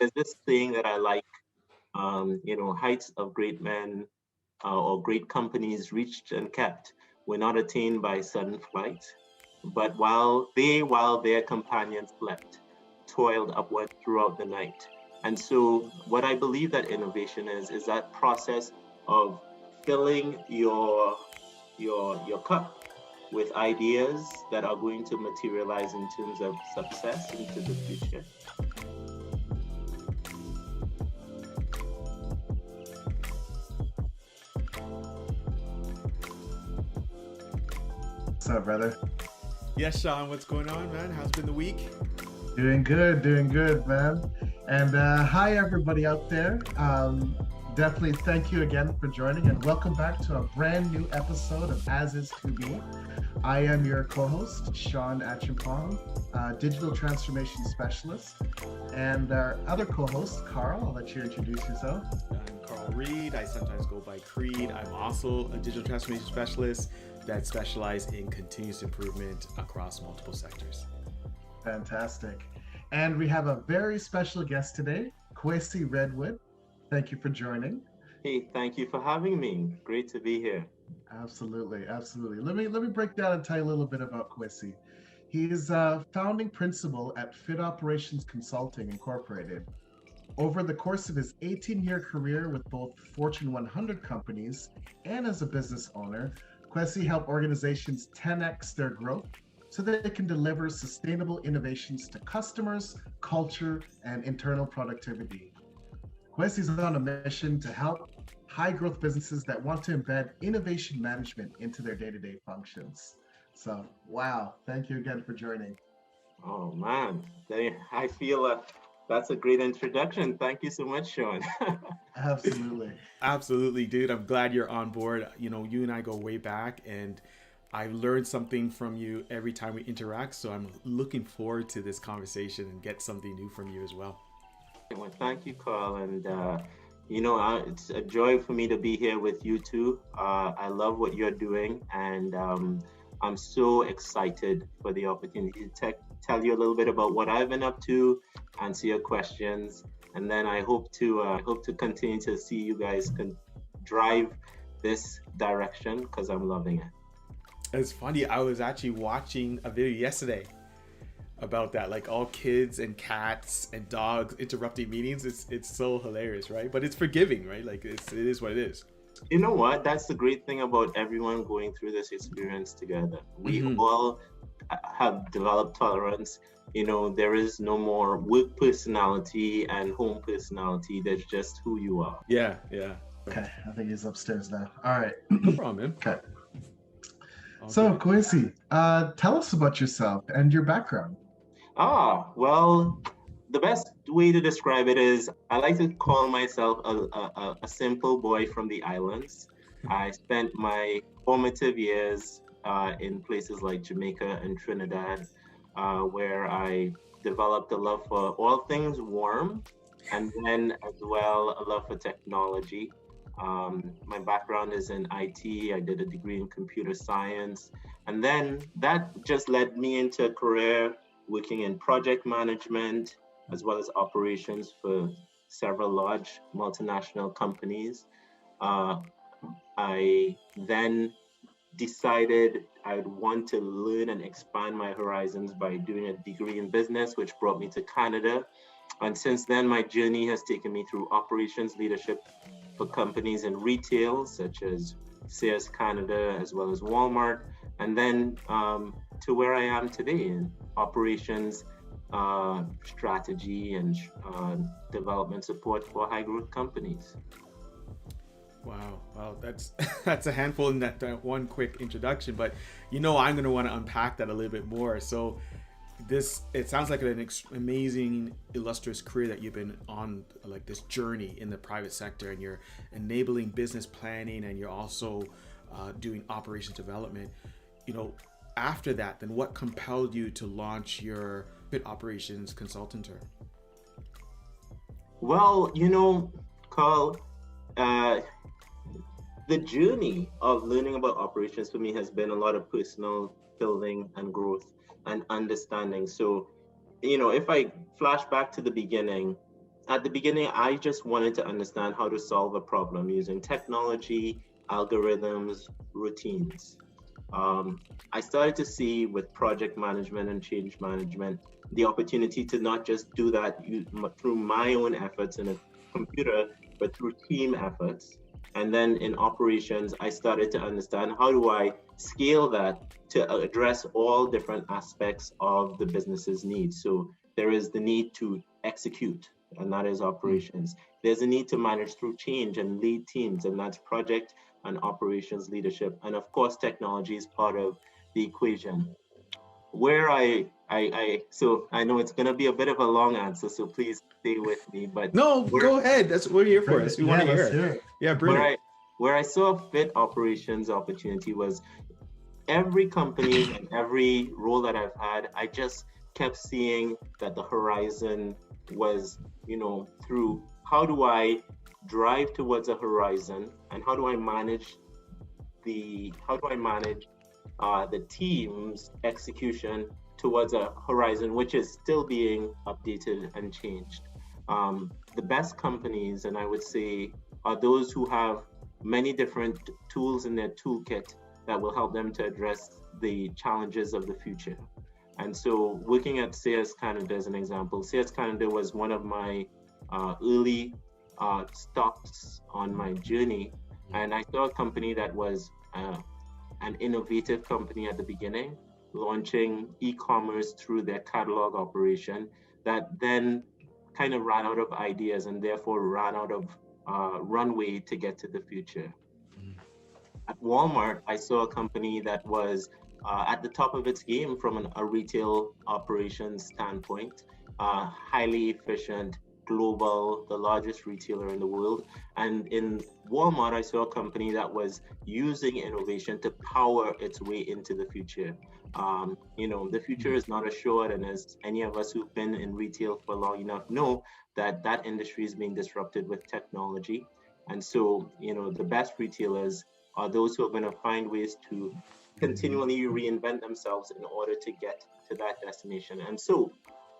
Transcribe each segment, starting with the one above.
There's this saying that I like, heights of great men or great companies reached and kept were not attained by sudden flight, but while their companions slept, toiled upward throughout the night. And so what I believe that innovation is that process of filling your cup with ideas that are going to materialize in terms of success into the future. What's up, brother? Yes, Sean, what's going on, man? How's been the week? Doing good, man. And hi, everybody out there. Definitely thank you again for joining and welcome back to a brand new episode of As Is To Be. I am your co-host, Sean Achimpong, Digital Transformation Specialist. And our other co-host, Carl, I'll let you introduce yourself. I'm Carl Reed. I sometimes go by Creed. I'm also a digital transformation specialist that specializes in continuous improvement across multiple sectors. Fantastic. And we have a very special guest today, Kwesi Redwood. Thank you for joining. Hey, thank you for having me. Great to be here. Absolutely. Let me break down and tell you a little bit about Kwesi. He is a founding principal at Fit Operations Consulting Incorporated. Over the course of his 18-year career with both Fortune 100 companies and as a business owner, Kwesi helped organizations 10x their growth so that they can deliver sustainable innovations to customers, culture, and internal productivity. Kwesi is on a mission to help high-growth businesses that want to embed innovation management into their day-to-day functions. So, wow, thank you again for joining. Oh man, I feel that's a great introduction. Thank you so much, Sean. Absolutely. Absolutely, dude. I'm glad you're on board. You know, you and I go way back, and I learned something from you every time we interact. So I'm looking forward to this conversation and get something new from you as well. Well, thank you, Carl. And, it's a joy for me to be here with you too. I love what you're doing. And I'm so excited for the opportunity to tell you a little bit about what I've been up to, answer your questions. And then I hope to continue to see you guys can drive this direction because I'm loving it. It's funny. I was actually watching a video yesterday about that, like all kids and cats and dogs interrupting meetings. It's so hilarious, right? But it's forgiving, right? Like it is what it is. You know what? That's the great thing about everyone going through this experience together. We all have developed tolerance. You know, there is no more work personality and home personality. There's just who you are. Yeah. Okay, I think he's upstairs now. All right. No problem, man. Okay. So, Kwesi, tell us about yourself and your background. Well, the best way to describe it is I like to call myself a simple boy from the islands. I spent my formative years in places like Jamaica and Trinidad, where I developed a love for all things warm, and then as well a love for technology. My background is in IT. I did a degree in computer science, and then that just led me into a career working in project management as well as operations for several large multinational companies. I then decided I'd want to learn and expand my horizons by doing a degree in business, which brought me to Canada. And since then, my journey has taken me through operations leadership for companies in retail, such as Sears Canada, as well as Walmart, and then to where I am today in operations, strategy, and development support for high growth companies. Wow, that's a handful in that one quick introduction. But I'm going to want to unpack that a little bit more. So it sounds like an amazing, illustrious career that you've been on, like this journey in the private sector, and you're enabling business planning, and you're also doing operations development. After that, then what compelled you to launch your Fit Operations consultant term? Well, Carl, the journey of learning about operations for me has been a lot of personal building and growth and understanding. So, if I flash back to the beginning, at the beginning, I just wanted to understand how to solve a problem using technology, algorithms, routines. Um, I started to see with project management and change management the opportunity to not just do that through my own efforts in a computer, but through team efforts. And then in operations, I started to understand how do I scale that to address all different aspects of the business's needs. So there is the need to execute, and that is operations. There's a need to manage through change and lead teams, and that's project and operations leadership. And of course, technology is part of the equation. Where so I know it's going to be a bit of a long answer, so please stay with me. But No, where, go ahead. That's what we're here for. Brilliant. We want to Let's hear hear it. it. Yeah, where brilliant. I where I saw fit operations opportunity was every company and every role that I've had, I just kept seeing that the horizon was, through how do I drive towards a horizon and how do I manage the team's execution towards a horizon which is still being updated and changed. The best companies, and I would say, are those who have many different tools in their toolkit that will help them to address the challenges of the future. And so, looking at CS Canada as an example, CS Canada was one of my early stops on my journey. And I saw a company that was an innovative company at the beginning, launching e-commerce through their catalog operation that then kind of ran out of ideas and therefore ran out of runway to get to the future. At Walmart, I saw a company that was at the top of its game from a retail operations standpoint, highly efficient, global, the largest retailer in the world. And in Walmart, I saw a company that was using innovation to power its way into the future. The future is not assured, and as any of us who've been in retail for long enough know, that industry is being disrupted with technology. And so, the best retailers are those who are going to find ways to continually reinvent themselves in order to get to that destination. And so,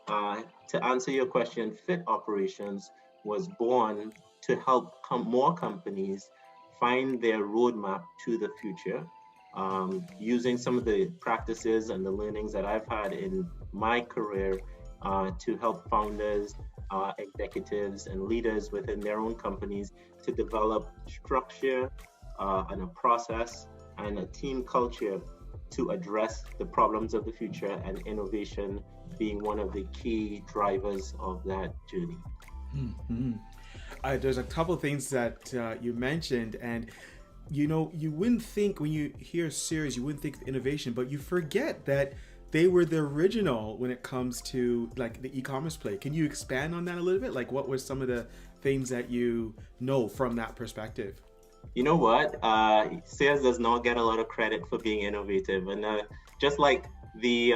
to answer your question, Fit Operations was born to help more companies find their roadmap to the future, using some of the practices and the learnings that I've had in my career to help founders, executives, and leaders within their own companies to develop structure and a process and a team culture to address the problems of the future, and innovation being one of the key drivers of that journey. Mm-hmm. There's a couple things that you mentioned, and you wouldn't think when you hear series, you wouldn't think of innovation, but you forget that they were the original when it comes to like the e-commerce play. Can you expand on that a little bit? Like, what were some of the things that you know from that perspective? You know what? Sales does not get a lot of credit for being innovative, and just like the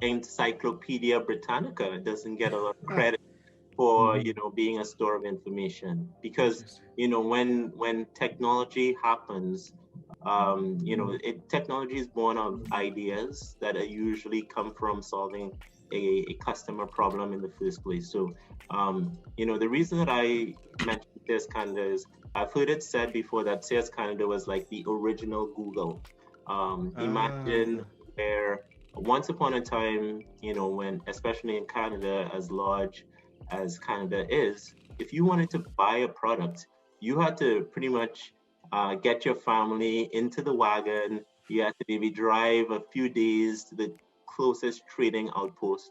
Encyclopedia Britannica doesn't get a lot of credit for being a store of information, because when technology happens, technology is born of ideas that are usually come from solving a customer problem in the first place. So the reason that I mentioned this kind of is I've heard it said before that CS Canada was like the original Google. Imagine where once upon a time, when, especially in Canada, as large as Canada is, if you wanted to buy a product, you had to pretty much get your family into the wagon. You had to maybe drive a few days to the closest trading outpost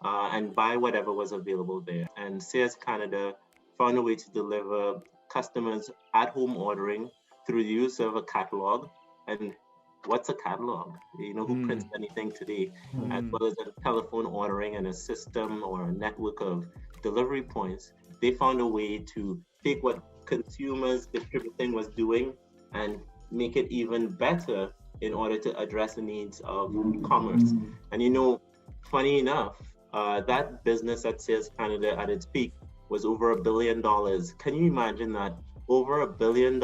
and buy whatever was available there. And CS Canada found a way to deliver customers at-home ordering through the use of a catalog. And what's a catalog? Who prints anything today? As well as a telephone ordering and a system or a network of delivery points. They found a way to take what consumers distributing was doing and make it even better in order to address the needs of commerce. And funny enough, that business at Sales Canada at its peak was over $1 billion. Can you imagine that? Over $1 billion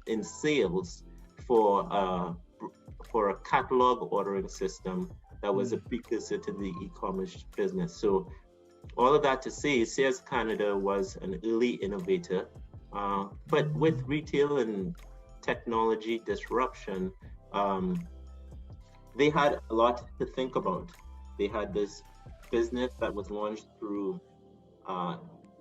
in sales for a catalog ordering system that was a precursor to the e-commerce business. So all of that to say, Sears Canada was an early innovator, but with retail and technology disruption, um, they had a lot to think about. They had this business that was launched through uh,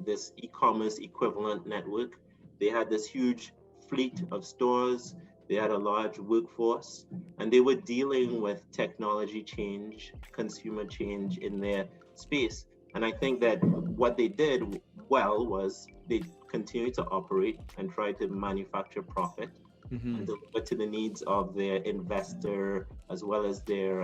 this e-commerce equivalent network. They had this huge fleet of stores. They had a large workforce, and they were dealing with technology change, consumer change in their space. And I think that what they did well was they continued to operate and try to manufacture profit and Mm-hmm. deliver to the needs of their investor as well as their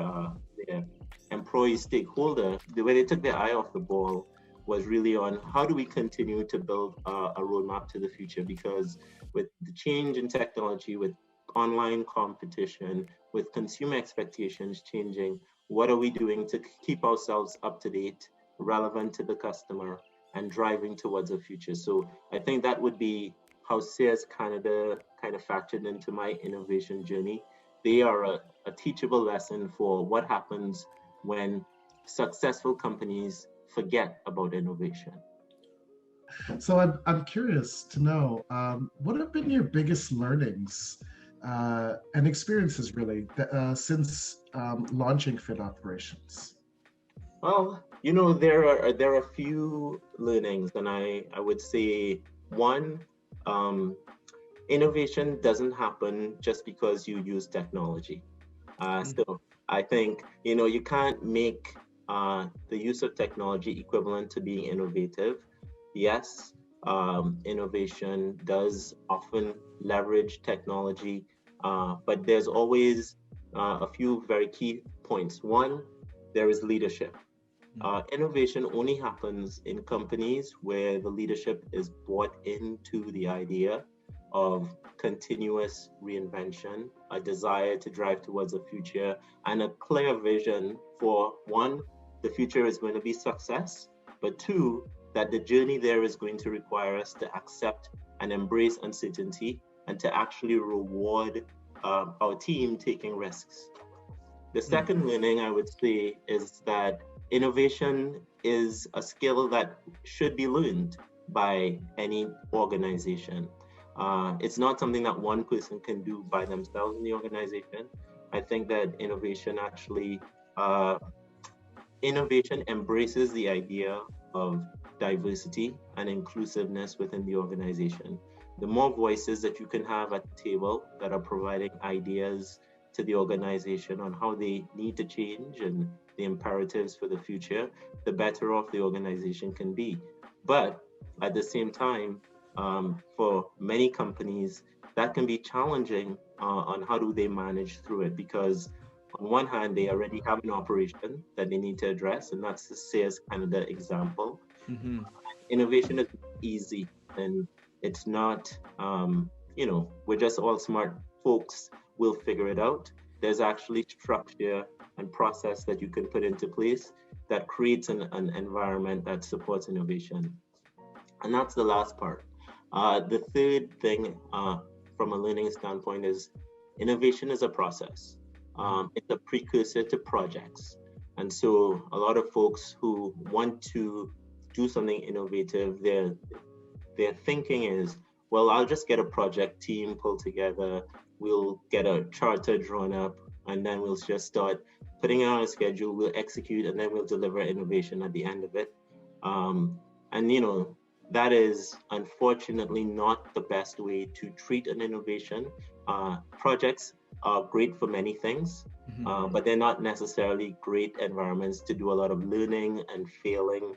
employee stakeholder. The way they took their eye off the ball was really on how do we continue to build a roadmap to the future, because with the change in technology, with online competition, with consumer expectations changing, what are we doing to keep ourselves up to date, relevant to the customer, and driving towards a future? So I think that would be how Sears Canada kind of factored into my innovation journey. They are a teachable lesson for what happens when successful companies forget about innovation. So I'm curious to know, what have been your biggest learnings and experiences really since launching Fit Operations? Well, there are a few learnings, and I would say one, um, innovation doesn't happen just because you use technology. So I think you can't make the use of technology equivalent to being innovative. Yes, innovation does often leverage technology, but there's always a few very key points. One, there is leadership. Innovation only happens in companies where the leadership is bought into the idea of continuous reinvention, a desire to drive towards a future, and a clear vision for one, the future is going to be success, but two, that the journey there is going to require us to accept and embrace uncertainty and to actually reward our team taking risks. The second learning I would say is that innovation is a skill that should be learned by any organization. It's not something that one person can do by themselves in the organization. I think that uh, innovation embraces the idea of diversity and inclusiveness within the organization. The more voices that you can have at the table that are providing ideas to the organization on how they need to change and the imperatives for the future, the better off the organization can be. But at the same time, for many companies, that can be challenging on how do they manage through it, because on one hand, they already have an operation that they need to address, and that's the Sales Canada example. Mm-hmm. Innovation is easy, and it's not, we're just all smart folks, we'll figure it out. There's actually structure and process that you can put into place that creates an environment that supports innovation. And that's the last part. The third thing from a learning standpoint is innovation is a process. It's a precursor to projects. And so a lot of folks who want to do something innovative, their thinking is, well, I'll just get a project team pulled together, we'll get a charter drawn up, and then we'll just start putting it on a schedule, we'll execute, and then we'll deliver innovation at the end of it. And that is unfortunately not the best way to treat an innovation. Projects are great for many things, but they're not necessarily great environments to do a lot of learning and failing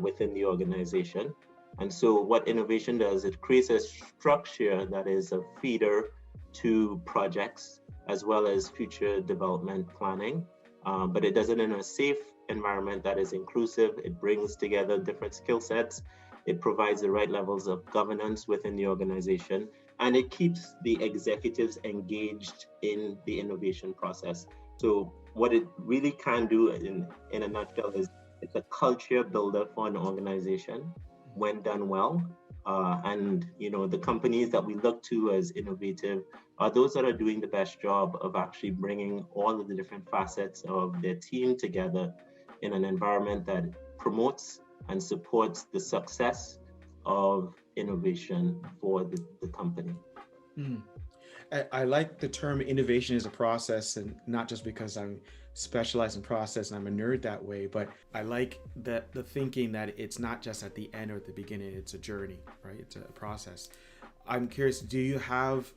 within the organization. And so what innovation does, it creates a structure that is a feeder to projects as well as future development planning. But it does it in a safe environment that is inclusive. It brings together different skill sets. It provides the right levels of governance within the organization, and it keeps the executives engaged in the innovation process. So what it really can do in a nutshell is it's a culture builder for an organization when done well. And the companies that we look to as innovative are those that are doing the best job of actually bringing all of the different facets of their team together in an environment that promotes and supports the success of innovation for the company. Mm. I like the term innovation as a process, and not just because I'm specialized in process and I'm a nerd that way, but I like the thinking that it's not just at the end or at the beginning, it's a journey, right? It's a process. I'm curious, do you have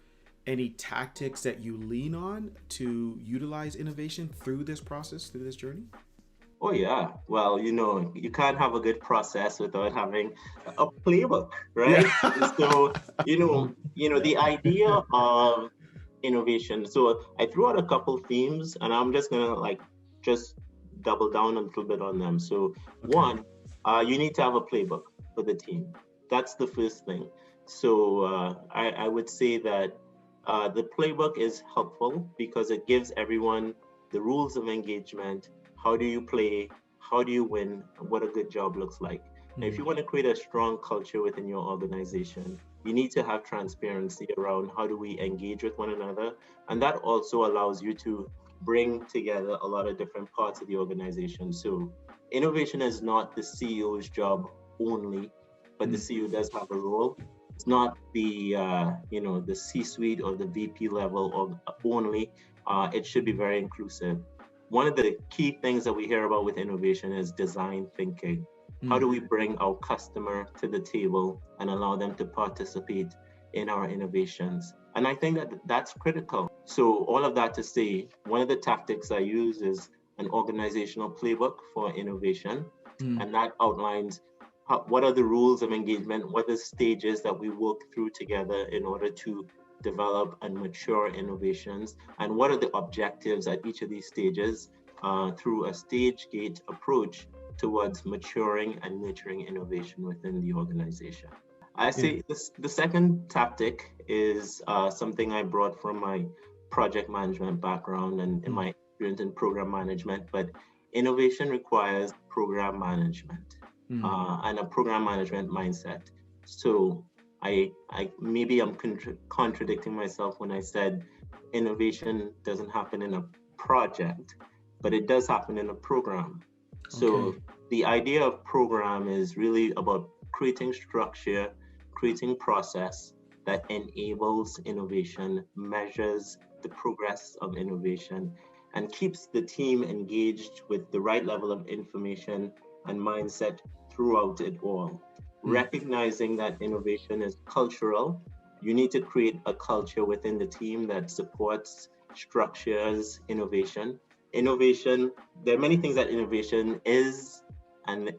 any tactics that you lean on to utilize innovation through this process, through this journey? Oh yeah. Well, you can't have a good process without having a playbook, right? So, Yeah. the idea of innovation. So I threw out a couple themes, and I'm just gonna just double down a little bit on them. So Okay. one, you need to have a playbook for the team. That's the first thing. So I would say that the playbook is helpful because it gives everyone the rules of engagement. How do you play? How do you win? What a good job looks like. Now, if you want to create a strong culture within your organization, you need to have transparency around how do we engage with one another. And that also allows you to bring together a lot of different parts of the organization. So innovation is not the CEO's job only, but the CEO does have a role. It's not the C-suite or the VP level of only. It should be very inclusive. One of the key things that we hear about with innovation is design thinking. How do we bring our customer to the table and allow them to participate in our innovations? And I think that that's critical. So all of that to say, one of the tactics I use is an organizational playbook for innovation. And that outlines what are the rules of engagement, what are the stages that we work through together in order to develop and mature innovations, and what are the objectives at each of these stages through a stage gate approach towards maturing and nurturing innovation within the organization. I say the second tactic is something I brought from my project management background and in my experience in program management, but innovation requires program management and a program management mindset. So I maybe I'm contradicting myself when I said innovation doesn't happen in a project, but it does happen in a program. So the idea of program is really about creating structure, creating process that enables innovation, measures the progress of innovation, and keeps the team engaged with the right level of information and mindset throughout it all. Recognizing that innovation is cultural, you need to create a culture within the team that supports, structures innovation. Innovation, there are many things that innovation is,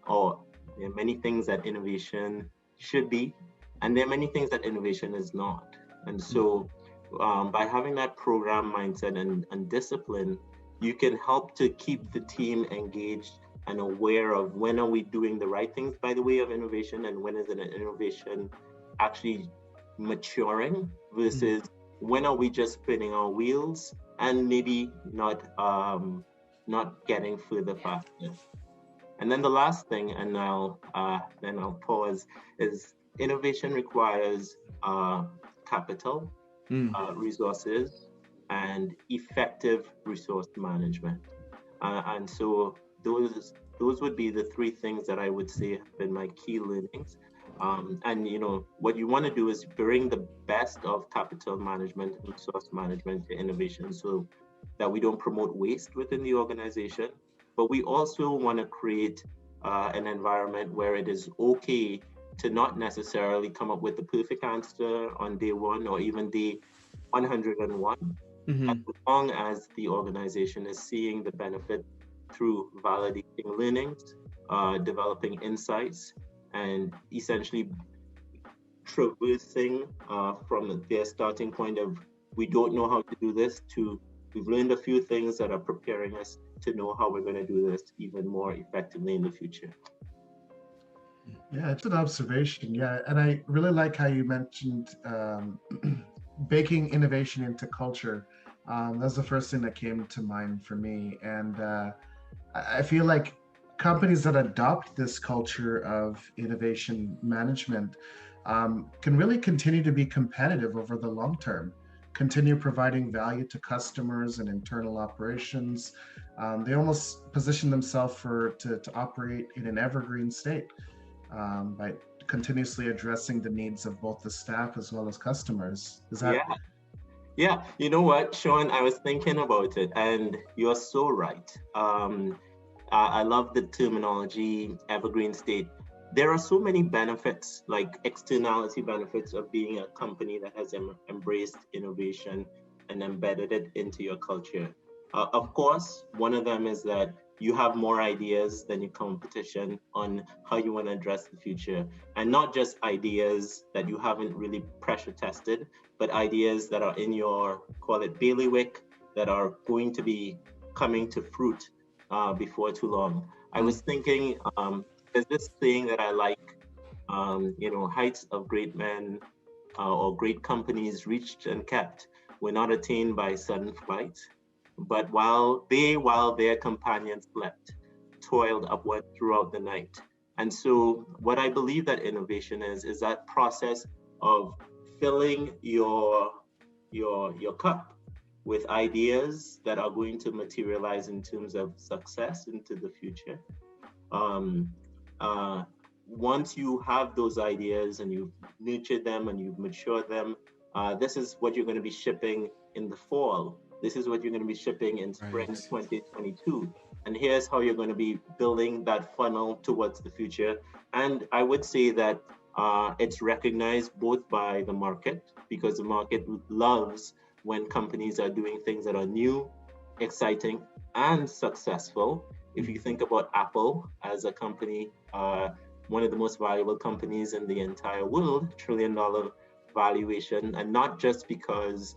or there are many things that innovation should be, and there are many things that innovation is not. And so by having that program mindset and discipline, you can help to keep the team engaged and aware of when are we doing the right things by the way of innovation, and when is an innovation actually maturing versus when are we just spinning our wheels and maybe not getting further faster. And then the last thing, and then I'll pause, is innovation requires capital, resources, and effective resource management. And so those would be the three things that I would say have been my key learnings. And what you want to do is bring the best of capital management and resource management to innovation, so that we don't promote waste within the organization. But we also want to create an environment where it is okay to not necessarily come up with the perfect answer on day one or even day 101, as long as the organization is seeing the benefit through validating learnings, developing insights, and essentially traversing from their starting point of we don't know how to do this to we've learned a few things that are preparing us to know how we're going to do this even more effectively in the future. Yeah, it's an observation. Yeah, and I really like how you mentioned baking innovation into culture. That's the first thing that came to mind for me. And I feel like companies that adopt this culture of innovation management can really continue to be competitive over the long term. continue providing value to customers and internal operations. They almost position themselves to operate in an evergreen state by continuously addressing the needs of both the staff as well as customers. Is that? Yeah. Yeah, you know what, Sean, I was thinking about it, and you're so right. I love the terminology evergreen state. There are so many benefits, like externality benefits of being a company that has embraced innovation and embedded it into your culture. Of course, one of them is that you have more ideas than your competition on how you want to address the future. And not just ideas that you haven't really pressure tested, but ideas that are in your, call it bailiwick, that are going to be coming to fruit before too long. I was thinking, there's this thing that I like, heights of great men or great companies reached and kept were not attained by sudden flight, but while their companions slept, toiled upward throughout the night. And so what I believe that innovation is that process of filling your cup with ideas that are going to materialize in terms of success into the future. Once you have those ideas and you've nurtured them and you've matured them, this is what you're going to be shipping in the fall. This is what you're going to be shipping in spring 2022. And here's how you're going to be building that funnel towards the future. And I would say that it's recognized both by the market, because the market loves when companies are doing things that are new, exciting, and successful. If you think about Apple as a company, one of the most valuable companies in the entire world, $1 trillion valuation, and not just because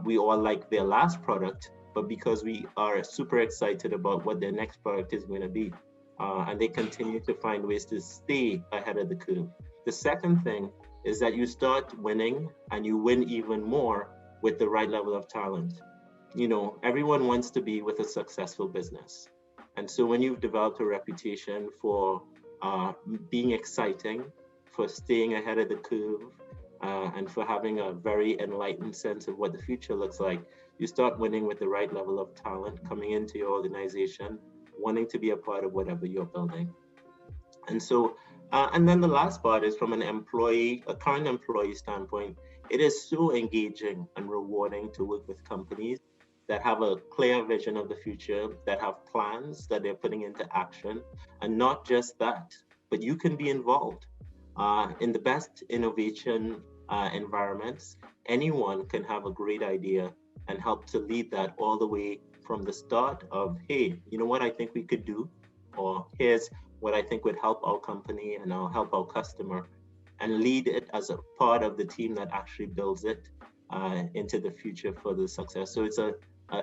we all like their last product, but because we are super excited about what their next product is going to be. And they continue to find ways to stay ahead of the curve. The second thing is that you start winning, and you win even more with the right level of talent. Everyone wants to be with a successful business. And so when you've developed a reputation for being exciting, for staying ahead of the curve, and for having a very enlightened sense of what the future looks like, you start winning with the right level of talent coming into your organization, wanting to be a part of whatever you're building. And so, and then the last part is from a current employee standpoint, it is so engaging and rewarding to work with companies that have a clear vision of the future, that have plans that they're putting into action. And not just that, but you can be involved. In the best innovation environments, anyone can have a great idea and help to lead that all the way from the start of, hey, you know what I think we could do? Or here's what I think would help our company and help our customer, and lead it as a part of the team that actually builds it into the future for the success. So it's a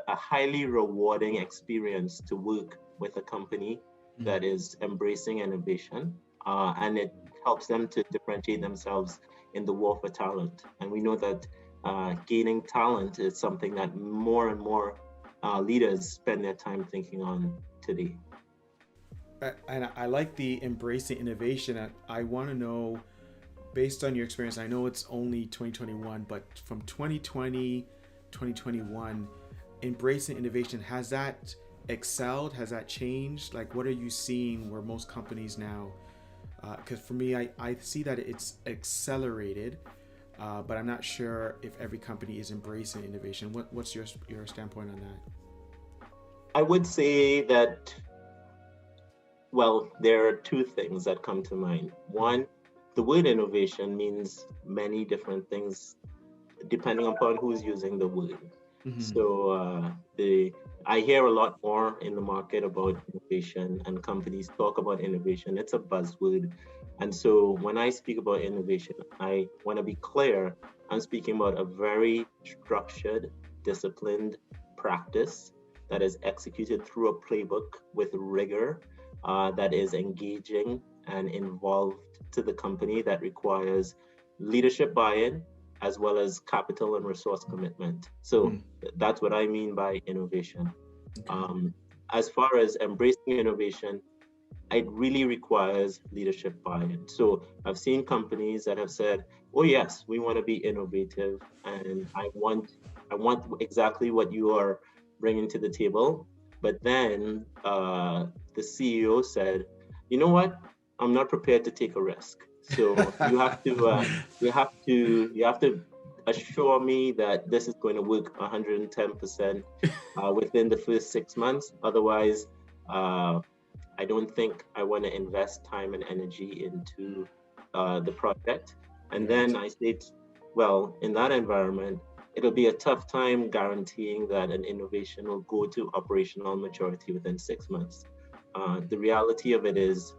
highly rewarding experience to work with a company that is embracing innovation, and it helps them to differentiate themselves in the war for talent. And we know that gaining talent is something that more and more leaders spend their time thinking on today. And I like the embracing innovation. I want to know, based on your experience, I know it's only 2021, but from 2020, 2021, embracing innovation, has that excelled? Has that changed? Like, what are you seeing where most companies now, because for me, I see that it's accelerated, but I'm not sure if every company is embracing innovation. What's your standpoint on that? I would say that, well, there are two things that come to mind. One, the word innovation means many different things depending upon who's using the word. Mm-hmm. So I hear a lot more in the market about innovation, and companies talk about innovation. It's a buzzword. And so when I speak about innovation, I want to be clear. I'm speaking about a very structured, disciplined practice that is executed through a playbook with rigor, that is engaging and involved to the company, that requires leadership buy-in as well as capital and resource commitment. So that's what I mean by innovation. Okay. As far as embracing innovation, it really requires leadership buy-in. So I've seen companies that have said, "Oh yes, we want to be innovative, and I want exactly what you are bringing to the table." But then the CEO said, "You know what? I'm not prepared to take a risk. So you have to assure me that this is going to work 110% within the first 6 months. Otherwise, uh, I don't think I want to invest time and energy into the project." And then I said, well, in that environment, it'll be a tough time guaranteeing that an innovation will go to operational maturity within 6 months. The reality of it is,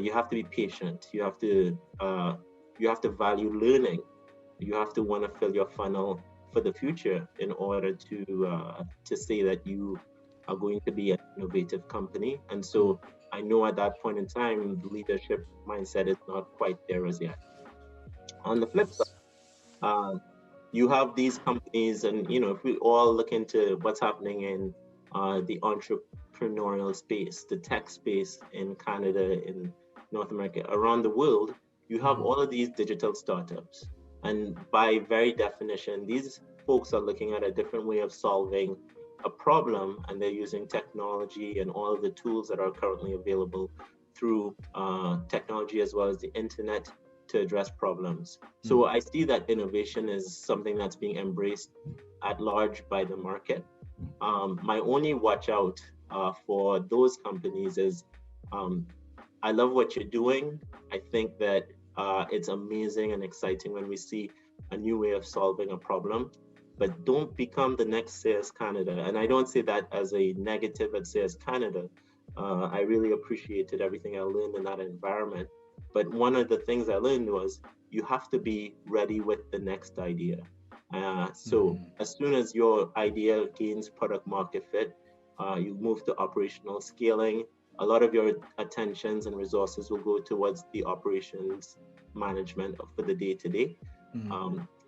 you have to be patient. You have to value learning. You have to want to fill your funnel for the future in order to say that you are going to be an innovative company. And so I know at that point in time, the leadership mindset is not quite there as yet. On the flip side, uh, you have these companies, and if we all look into what's happening in the entrepreneurial space, the tech space in Canada, in North America, around the world, you have all of these digital startups. And by very definition, these folks are looking at a different way of solving a problem, and they're using technology and all of the tools that are currently available through technology as well as the internet to address problems. So I see that innovation is something that's being embraced at large by the market. My only watch out for those companies is, I love what you're doing. I think that it's amazing and exciting when we see a new way of solving a problem, but don't become the next CS Canada. And I don't say that as a negative at CS Canada. I really appreciated everything I learned in that environment. But one of the things I learned was you have to be ready with the next idea. So as soon as your idea gains product market fit, you move to operational scaling. A lot of your attentions and resources will go towards the operations management for the day-to-day.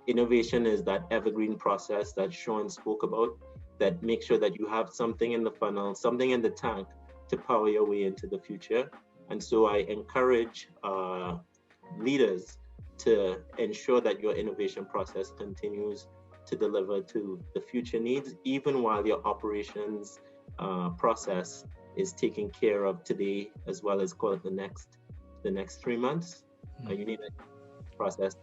Innovation is that evergreen process that Sean spoke about, that makes sure that you have something in the funnel, something in the tank to power your way into the future. And so I encourage leaders to ensure that your innovation process continues to deliver to the future needs, even while your operations process is taking care of today as well as call it the next 3 months. You need a process to